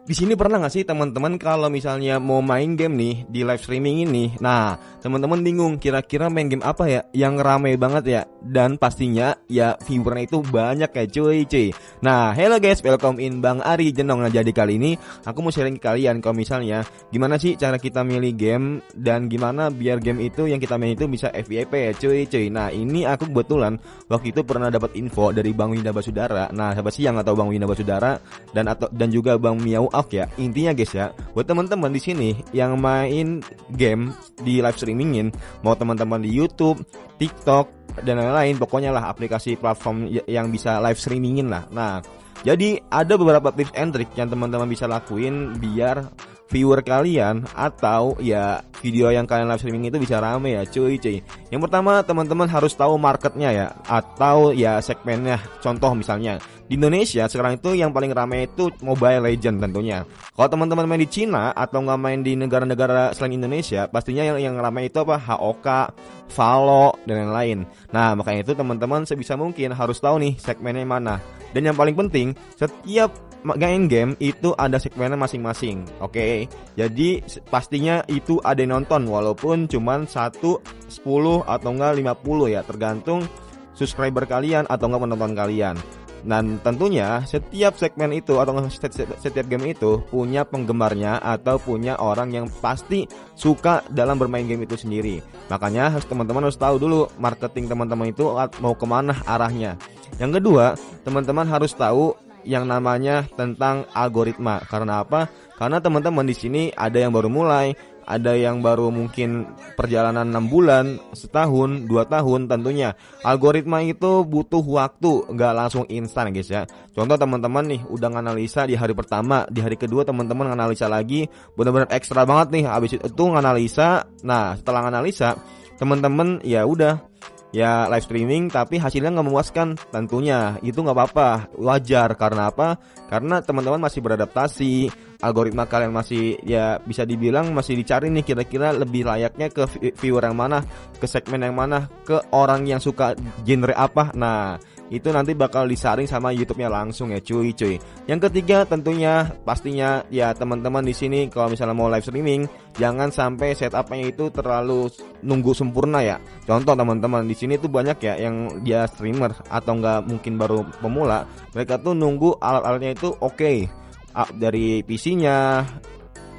Di sini pernah nggak sih teman-teman kalau misalnya mau main game nih di live streaming ini, nah teman-teman bingung kira-kira main game apa ya yang rame banget ya, dan pastinya ya viewernya itu banyak ya cuy. Nah hello guys, welcome in Bang Ari Jenong. Nah jadi kali ini aku mau sharing ke kalian kalau misalnya gimana sih cara kita milih game dan gimana biar game itu yang kita main itu bisa FYP ya cuy. Nah ini aku kebetulan waktu itu pernah dapat info dari Bang Winda Basudara. Nah siapa sih yang nggak tahu Bang Winda Basudara dan juga Bang Miau. Oke ya, intinya guys ya, buat teman-teman di sini yang main game di live streamingin, mau teman-teman di YouTube, TikTok dan lain-lain, pokoknya lah aplikasi platform yang bisa live streamingin lah. Nah, jadi ada beberapa tips and trick yang teman-teman bisa lakuin biar viewer kalian atau ya video yang kalian live streaming itu bisa rame ya cuy. Yang pertama teman-teman harus tahu marketnya ya, atau ya segmennya. Contoh misalnya di Indonesia sekarang itu yang paling rame itu Mobile Legend tentunya. Kalau teman-teman main di Cina atau nggak main di negara-negara selain Indonesia, pastinya yang ramai itu apa? HOK, Valo dan lain-lain. Nah makanya itu teman-teman sebisa mungkin harus tahu nih segmennya mana. Dan yang paling penting, setiap main game itu ada segmennya masing-masing. Oke. Jadi pastinya itu ada yang nonton walaupun cuman 1, 10 atau enggak 50 ya, tergantung subscriber kalian atau enggak penonton kalian. Dan tentunya setiap segmen itu atau setiap game itu punya penggemarnya atau punya orang yang pasti suka dalam bermain game itu sendiri. Makanya teman-teman harus tahu dulu marketing teman-teman itu mau kemana arahnya. Yang kedua, teman-teman harus tahu yang namanya tentang algoritma. Karena apa? Karena teman-teman di sini ada yang baru mulai, ada yang baru mungkin perjalanan 6 bulan, setahun, 2 tahun tentunya. Algoritma itu butuh waktu, nggak langsung instan guys ya. Contoh teman-teman nih udah nganalisa di hari pertama, di hari kedua teman-teman nganalisa lagi, benar-benar ekstra banget nih. Habis itu nganalisa. Nah, setelah nganalisa, teman-teman ya udah ya live streaming tapi hasilnya nggak memuaskan, tentunya itu nggak apa-apa, wajar. Karena apa? Karena teman-teman masih beradaptasi, algoritma kalian masih ya bisa dibilang masih dicari nih kira-kira lebih layaknya ke viewer yang mana, ke segmen yang mana, ke orang yang suka genre apa. Nah itu nanti bakal disaring sama YouTube-nya langsung ya cuy. Yang ketiga tentunya pastinya ya teman-teman di sini kalau misalnya mau live streaming jangan sampai setupnya itu terlalu nunggu sempurna ya. Contoh teman-teman di sini tuh banyak ya yang dia streamer atau enggak mungkin baru pemula, mereka tuh nunggu alat-alatnya itu oke. Dari PC-nya,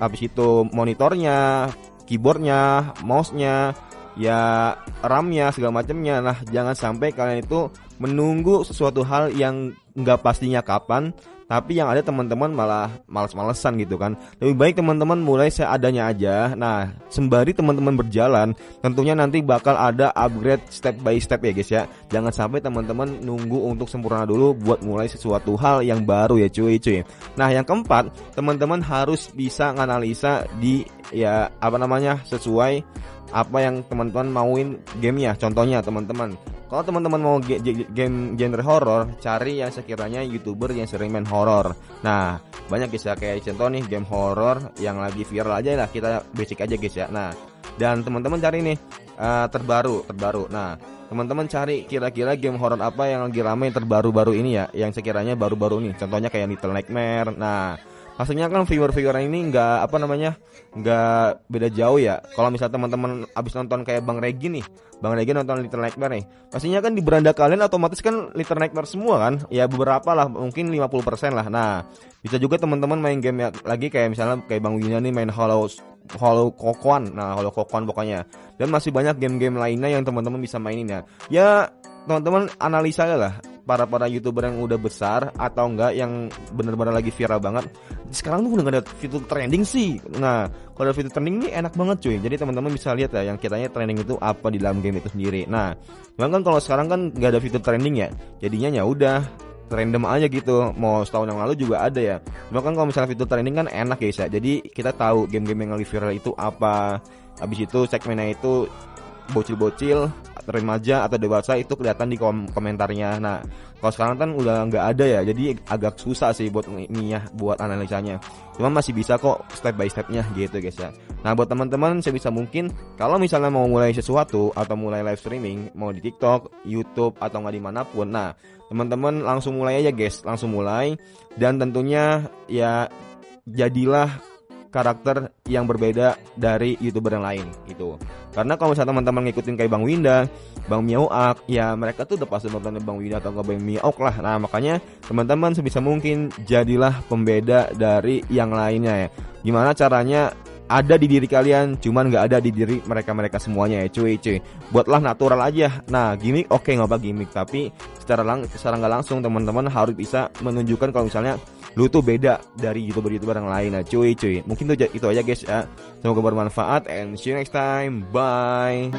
habis itu monitornya, keyboardnya, mouse-nya, ya RAM-nya segala macamnya. Nah jangan sampai kalian itu menunggu sesuatu hal yang nggak pastinya kapan, tapi yang ada teman-teman malah males-malesan gitu kan. Lebih baik teman-teman mulai seadanya aja. Nah sembari teman-teman berjalan, tentunya nanti bakal ada upgrade step by step ya guys ya. Jangan sampai teman-teman nunggu untuk sempurna dulu buat mulai sesuatu hal yang baru ya cuy. Nah yang keempat, teman-teman harus bisa nganalisa di ya sesuai apa yang teman-teman mauin gamenya. Contohnya teman-teman, kalau teman-teman mau game genre horror, cari yang sekiranya YouTuber yang sering main horror. Nah banyak guys ya, kayak contoh nih game horror yang lagi viral aja lah, kita basic aja guys ya. Nah dan teman-teman cari nih terbaru. Nah teman-teman cari kira-kira game horror apa yang lagi ramai terbaru-baru ini ya, yang sekiranya baru-baru nih. Contohnya kayak Little Nightmare. Nah pastinya kan viewer ini nggak beda jauh ya. Kalau misalnya teman-teman abis nonton kayak Bang Regi nonton Little Nightmare nih, pastinya kan di beranda kalian otomatis kan Little Nightmare semua kan. Ya beberapa lah, mungkin 50% lah. Nah bisa juga teman-teman main game ya, lagi kayak misalnya kayak Bang Winya nih main Hollow Kokoan. Nah Hollow Kokoan pokoknya. Dan masih banyak game-game lainnya yang teman-teman bisa mainin ya. Ya teman-teman analisa lah para YouTuber yang udah besar atau enggak yang benar-benar lagi viral banget. Sekarang tuh udah gak ada fitur trending sih. Nah kalau ada fitur trending ini enak banget cuy. Jadi teman-teman bisa lihat ya yang kiranya trending itu apa di dalam game itu sendiri. Nah memang kan kalau sekarang kan gak ada fitur trending ya, jadinya ya udah random aja gitu. Mau setahun yang lalu juga ada ya. Cuma kan kalau misalnya fitur trending kan enak guys ya. Jadi kita tahu game-game yang lagi viral itu apa. Habis itu segmennya itu bocil-bocil, remaja atau dewasa itu kelihatan di komentarnya. Nah kalau sekarang kan udah nggak ada ya, jadi agak susah sih buat ini ya, buat analisanya. Cuma masih bisa kok step by stepnya gitu guys ya. Nah buat teman-teman sebisa mungkin kalau misalnya mau mulai sesuatu atau mulai live streaming, mau di TikTok, YouTube atau nggak dimanapun, nah teman-teman langsung mulai aja guys, langsung mulai. Dan tentunya ya jadilah karakter yang berbeda dari YouTuber yang lain itu. Karena kalau misalnya teman-teman ngikutin kayak Bang Winda, Bang Miaoak, ya mereka tuh udah pasti nonton Bang Winda atau Bang Miaoak lah. Nah makanya teman-teman sebisa mungkin jadilah pembeda dari yang lainnya ya. Gimana caranya ada di diri kalian, cuman nggak ada di diri mereka semuanya ya cuy. Buatlah natural aja. Nah gimmick oke, nggak apa gimmick, tapi secara nggak langsung teman-teman harus bisa menunjukkan kalau misalnya lu tuh beda dari YouTuber yang lain. Nah cuy. Mungkin itu aja guys ya. Semoga bermanfaat and see you next time. Bye.